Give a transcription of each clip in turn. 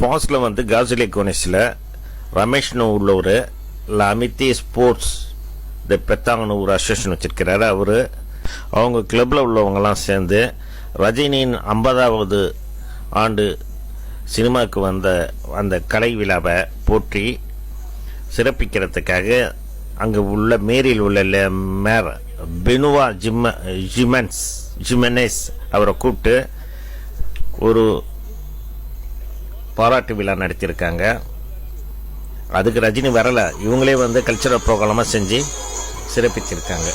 ஃபால்ஸில் வந்து காசிலே கோனிஸில் ரமேஷ்னு உள்ளவர் அமித்தி ஸ்போர்ட்ஸ் த பெத்தாங்கன்னு ஒரு அசோசியேஷன் வச்சுருக்கிறாரு. அவங்க கிளப்பில் உள்ளவங்கெல்லாம் சேர்ந்து ரஜினியின் 50வது ஆண்டு சினிமாவுக்கு வந்த அந்த கலை விழாவை போற்றி சிறப்பிக்கிறதுக்காக அங்கே உள்ள மேரியில் உள்ள மேர் பெனுவா ஜிமெனேஸ் அவரை கூப்பிட்டு ஒரு பாராட்டு விழா நடத்தியிருக்காங்க. அதுக்கு ரஜினி வரலை, இவங்களே வந்து கல்ச்சரல் ப்ரோக்ராமாக செஞ்சு சிறப்பிச்சிருக்காங்க.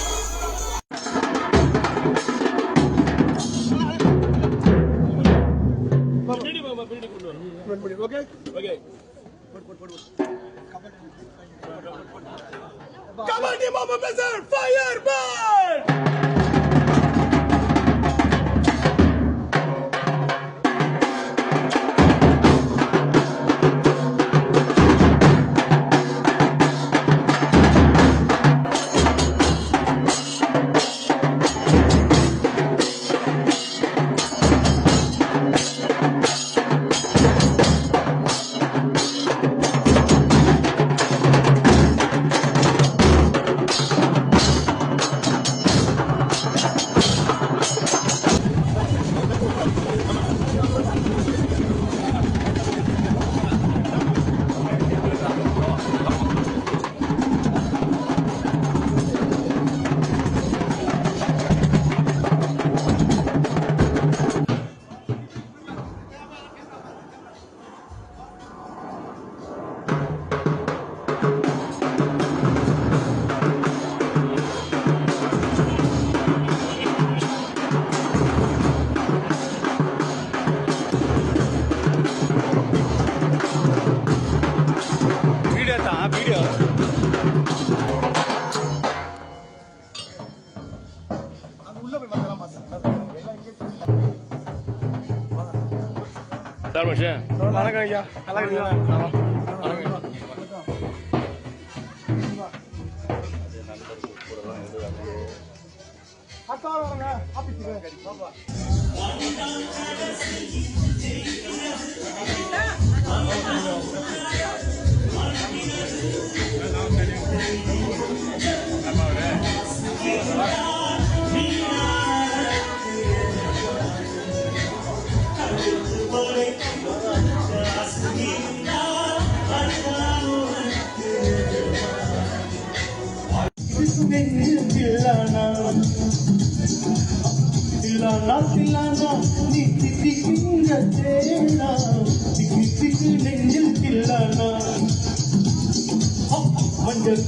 வணக்கம் ஐயா. நல்லா இருக்கீங்களா?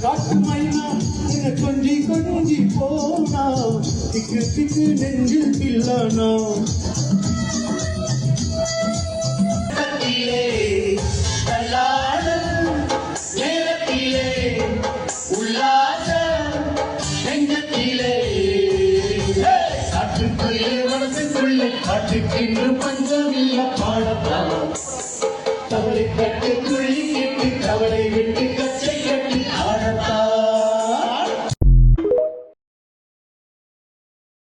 காட்டு மைனா கொஞ்சி கொஞ்சி போனா திக்கு திக்கு நெஞ்சில் பில்லானா காட்டுக்கின்று பஞ்சமில்ல பாடத்தான் தவளை கட்டுக்குள்ளி